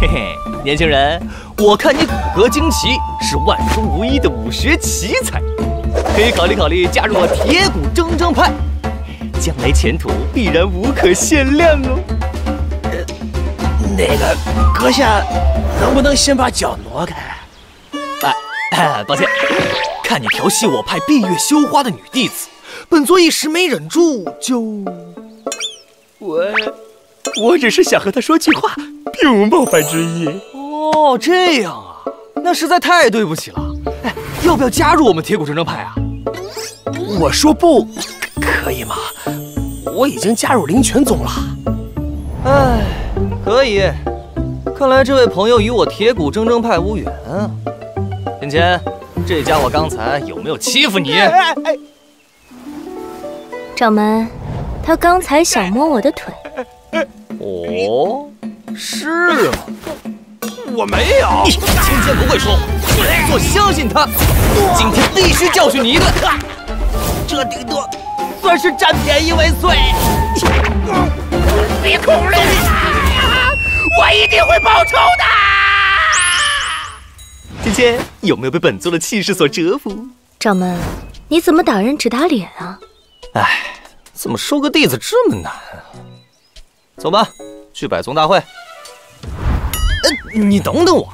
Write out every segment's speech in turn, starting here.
嘿嘿，年轻人，我看你骨骼惊奇，是万中无一的武学奇才，可以考虑加入我铁骨铮铮派，将来前途必然无可限量哦。那个阁下，能不能先把脚挪开？抱歉，看你调戏我派闭月羞花的女弟子，本座一时没忍住，就……我只是想和她说句话，并无冒犯之意。哦，这样啊，那实在太对不起了。哎，要不要加入我们铁骨铮铮派啊？我说不，可以吗？我已经加入灵泉宗了。哎，可以。看来这位朋友与我铁骨铮铮派无缘啊。天谦，这家伙刚才有没有欺负你？掌门，他刚才想摸我的腿。哦，是吗？我没有。天谦不会说谎，本座相信他。今天必须教训你一顿。这顶多算是占便宜为碎。别哭了，我一定会报仇的。芊芊，有没有被本座的气势所折服？掌门，你怎么打人只打脸啊？哎，怎么收个弟子这么难啊？走吧，去百宗大会。你等等我。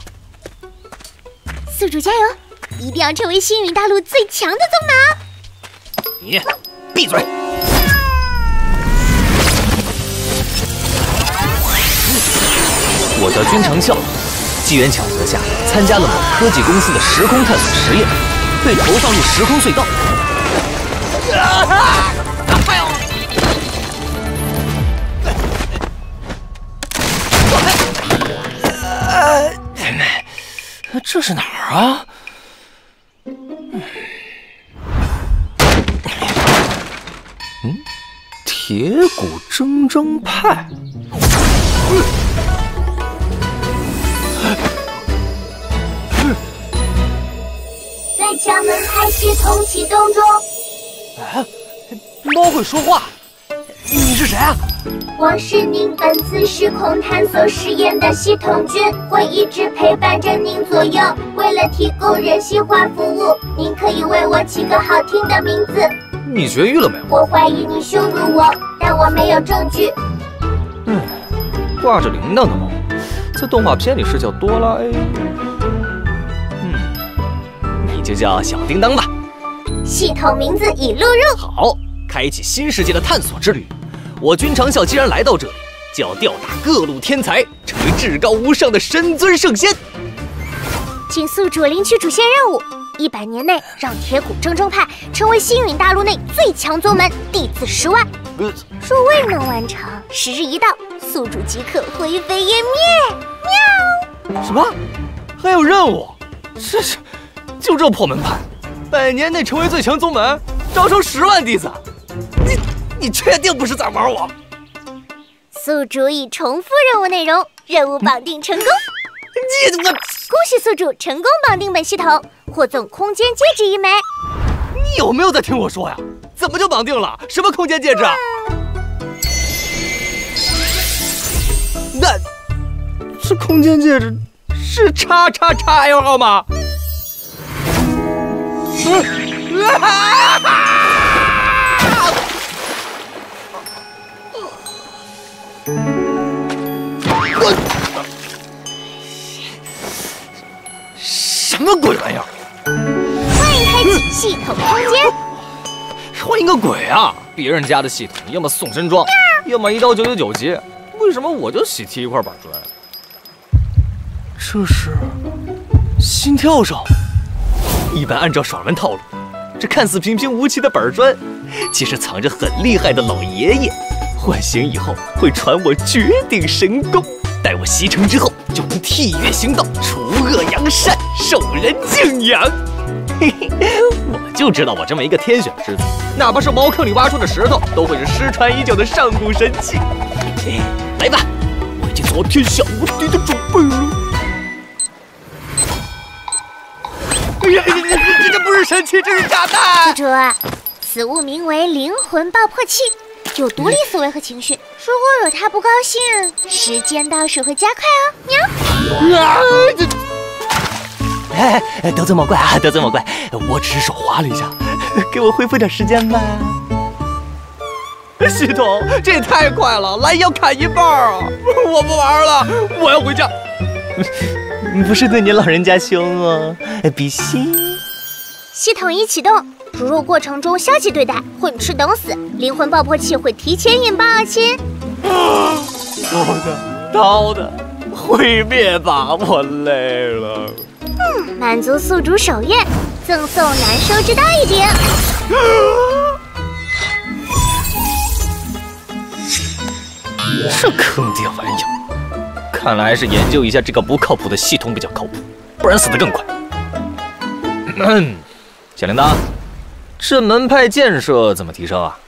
宿主加油，一定要成为星云大陆最强的宗门！你闭嘴！我叫君长啸。机缘巧合下，参加了某科技公司的时空探索实验，被投放入时空隧道。这是哪儿啊？铁骨铮铮派。在强门派系统启动中。猫会说话，你是谁啊？我是您本次时空探索实验的系统君，会一直陪伴着您左右。为了提供人性化服务，您可以为我起个好听的名字。你绝育了没有？我怀疑你羞辱我，但我没有证据。挂着铃铛的猫，在动画片里是叫哆啦 A。你就叫小叮当吧。系统名字已录入。好，开启新世界的探索之旅。我君长啸既然来到这里，就要吊打各路天才，成为至高无上的神尊圣仙。请宿主领取主线任务：100年内让铁骨铮铮派成为星云大陆内最强宗门，弟子10万。若未能完成，时日一到，宿主即可灰飞烟灭。喵！什么？还有任务？就这破门派，100年内成为最强宗门，招收10万弟子。你确定不是在玩我？宿主已重复任务内容，任务绑定成功。恭喜宿主成功绑定本系统，获赠空间戒指1枚。你有没有在听我说呀？怎么就绑定了？什么空间戒指啊？那这空间戒指是XXXL号吗？什么鬼玩意儿？欢迎开启系统空间。欢迎个鬼啊！别人家的系统要么送身装，要么1刀999级，为什么我就喜提1块板砖？这是心跳声。一般按照爽文套路，这看似平平无奇的板砖，其实藏着很厉害的老爷爷。唤醒以后会传我绝顶神功，待我袭成之后，就能替月行道，除恶扬善，受人敬仰。嘿嘿，我就知道我这么一个天选之子，哪怕是茅坑里挖出的石头，都会是失传已久的上古神器。来吧，我已经做好天下无敌的准备了。哎呀，这不是神器，这是炸弹！宿主，此物名为灵魂爆破器，有独立思维和情绪。如果惹他不高兴，时间倒数会加快哦。喵！哎，得罪莫怪啊，得罪莫怪，我只是手滑了一下，给我恢复点时间吧。系统，这也太快了，来要砍一半啊！我不玩了，我要回家。不是对你老人家凶哦，比心。系统一启动，输入过程中消极对待，混吃等死，灵魂爆破器会提前引爆啊亲。刀的，毁灭吧，我累了。满足宿主首愿，赠送难收之刀一柄。这坑爹玩意儿，看来还是研究一下这个不靠谱的系统比较靠谱，不然死得更快。小铃铛，这门派建设怎么提升啊？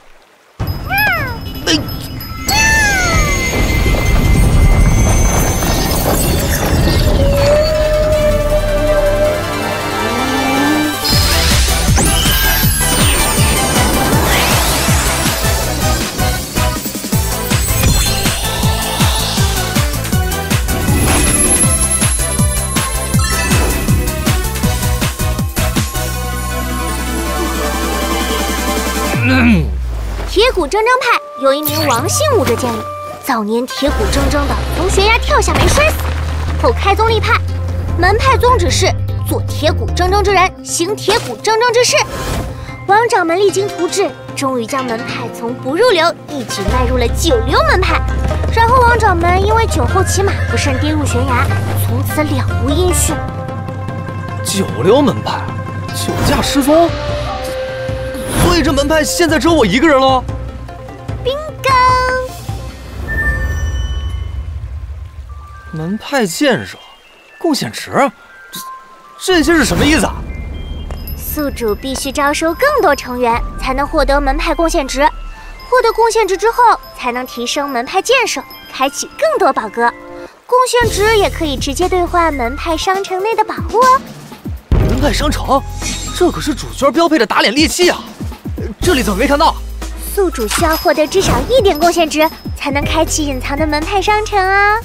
铁骨铮铮派由一名王姓武者建立，早年铁骨铮铮的从悬崖跳下没摔死，后开宗立派，门派宗旨是做铁骨铮铮之人，行铁骨铮铮之事。王掌门励精图治，终于将门派从不入流一举迈入了9流门派。然后王掌门因为酒后骑马不慎跌入悬崖，从此了无音讯。9流门派，酒驾失踪。所以这门派现在只有我一个人了。bingo！ 门派建设，贡献值，这些是什么意思啊？宿主必须招收更多成员，才能获得门派贡献值。获得贡献值之后，才能提升门派建设，开启更多宝阁。贡献值也可以直接兑换门派商城内的宝物哦。门派商城，这可是主角标配的打脸利器啊！这里怎么没看到？宿主需要获得至少1点贡献值，才能开启隐藏的门派商城啊。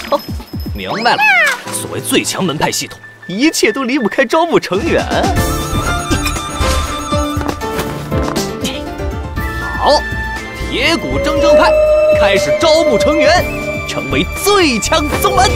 哦，明白了。所谓最强门派系统，一切都离不开招募成员。好，铁骨铮铮派开始招募成员，成为最强宗门。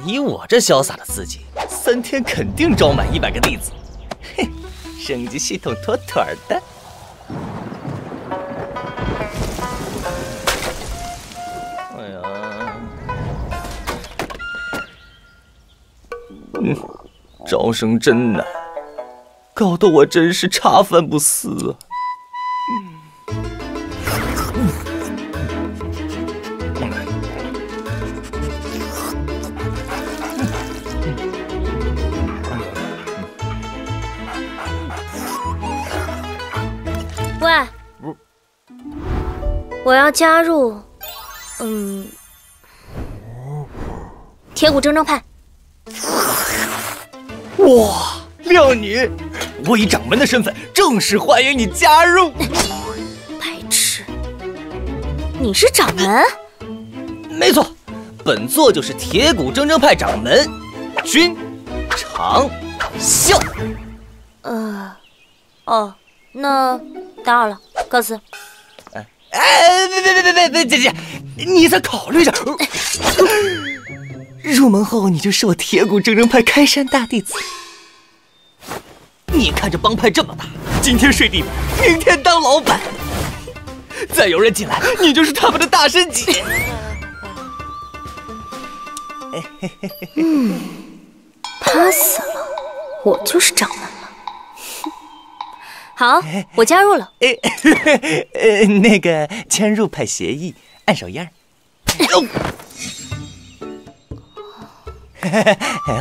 以我这潇洒的自己，3天肯定招满100个弟子。嘿，升级系统妥妥的。哎呀，招生真难，搞得我真是茶饭不思啊。喂，我要加入，铁骨铮铮派。哇，靓女，我以掌门的身份正式欢迎你加入。白痴，你是掌门？没错，本座就是铁骨铮铮派掌门君长啸。哦，那打扰了，告辞。别，姐，你再考虑着。入门后你就是我铁骨铮铮派开山大弟子。你看这帮派这么大，今天睡地板，明天当老板。再有人进来，你就是他们的大师姐。他死了，我就是掌门了。好，我加入了。那个签入派协议，按手印。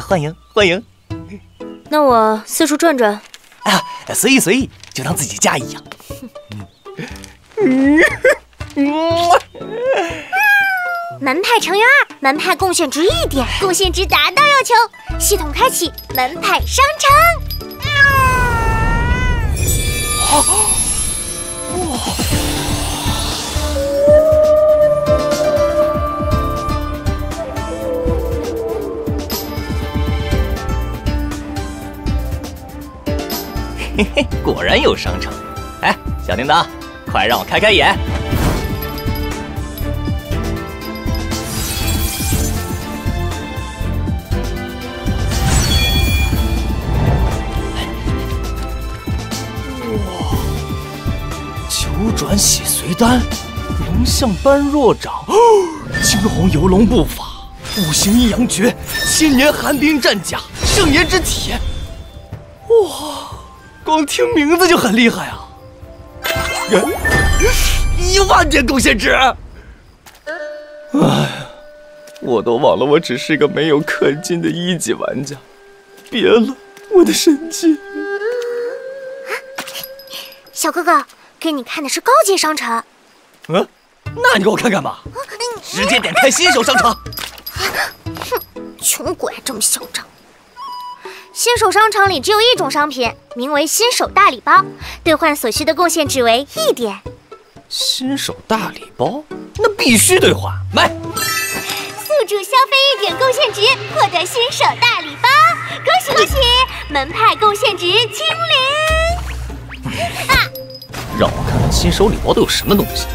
欢迎欢迎。那我四处转转。啊，随意随意，就当自己家一样。门派成员2，门派贡献值1点，贡献值达到要求。系统开启门派商城。嘿嘿，果然有商城。哎，小叮当，快让我开开眼。九转血髓丹，龙象般若掌，惊鸿游龙步法，五行阴阳诀，千年寒冰战甲，圣炎之铁。哇，光听名字就很厉害啊！10000点贡献值。哎呀，我都忘了我只是个没有氪金的1级玩家。别了，我的神经！小哥哥，给你看的是高阶商城。嗯，那你给我看看吧，直接点开新手商城。哼，穷鬼还这么嚣张。新手商城里只有1种商品，名为新手大礼包，兑换所需的贡献值为1点。新手大礼包，那必须兑换买。宿主消费1点贡献值，获得新手大礼包，恭喜恭喜！门派贡献值清零。让我看看新手礼包都有什么东西：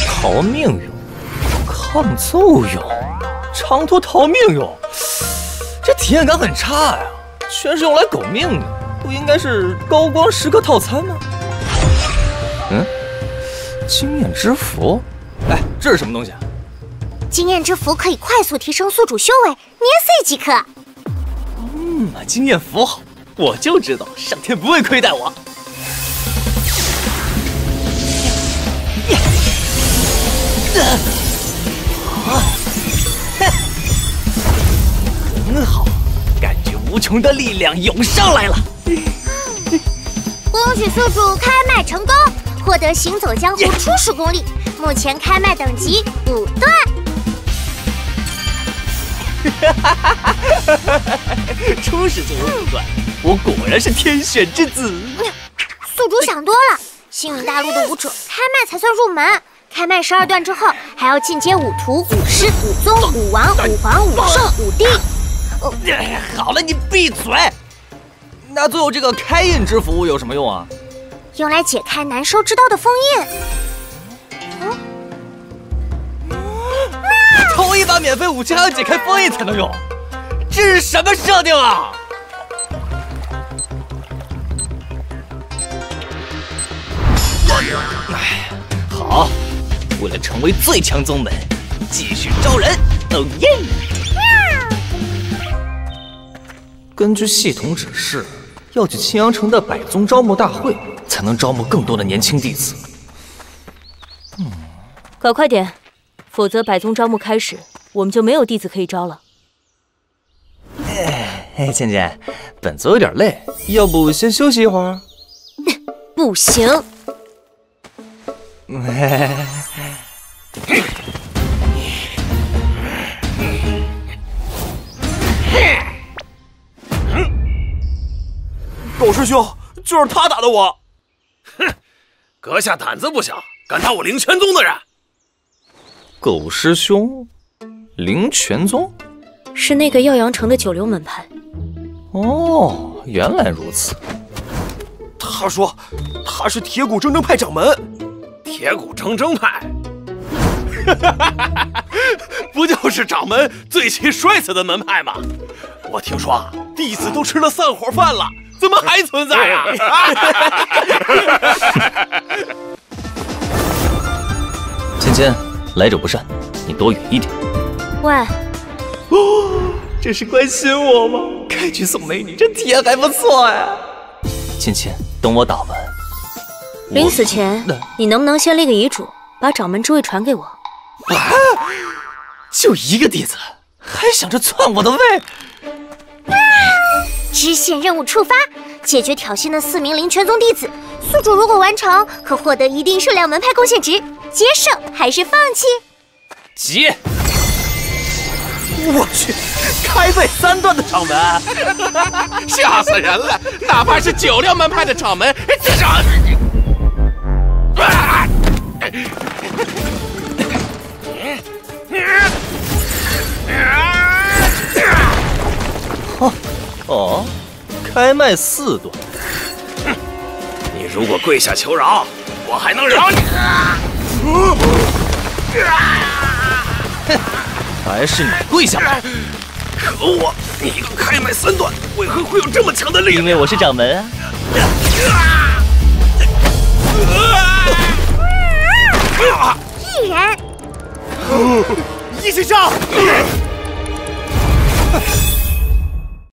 逃命用、抗揍用、长途逃命用。这体验感很差呀，全是用来狗命的，不应该是高光时刻套餐吗？嗯，经验之符。哎，这是什么东西啊？经验之符可以快速提升宿主修为，年岁即可。经验符好，我就知道上天不会亏待我。很好，感觉无穷的力量涌上来了。恭喜宿主开麦成功，获得行走江湖初始功力，目前开麦等级5段。初始就有5段，我果然是天选之子。宿主想多了，星陨大陆的武者开麦才算入门。开麦12段之后，还要进阶5图、5师、5宗、5王、5皇、5圣、5帝。好了，你闭嘴。那最后这个开印之符有什么用啊？用来解开难收之刀的封印。头一把免费武器还要解开封印才能用，这是什么设定啊？好，为了成为最强宗门，继续招人。哦耶！根据系统指示，要去青阳城的百宗招募大会，才能招募更多的年轻弟子。搞快点，否则百宗招募开始，我们就没有弟子可以招了。倩倩，本座有点累，要不先休息一会儿？不行。狗师兄，就是他打的我。哼，阁下胆子不小，敢打我灵泉宗的人。狗师兄，灵泉宗是那个耀阳城的九流门派。哦，原来如此。他说他是铁骨铮铮派掌门。铁骨铮铮派，不就是掌门最其帅气的门派吗？我听说啊，弟子都吃了散伙饭了，怎么还存在啊？芊芊，来者不善，你躲远一点。喂，哦，这是关心我吗？开局送美女，这体验还不错呀。芊芊，等我打完。临死前，你能不能先立个遗嘱，把掌门之位传给我？就一个弟子，还想着篡我的位。支线任务触发，解决挑衅的4名灵泉宗弟子。宿主如果完成，可获得一定数量门派贡献值。接受还是放弃？接！我去，开背3段的掌门，吓死人了！哪怕是9辆门派的掌门，至少……哦，开麦4段。你如果跪下求饶，我还能饶你。还是你跪下吧！可恶！你一个开麦3段，为何会有这么强的力量？因为我是掌门啊！毅然，一起上！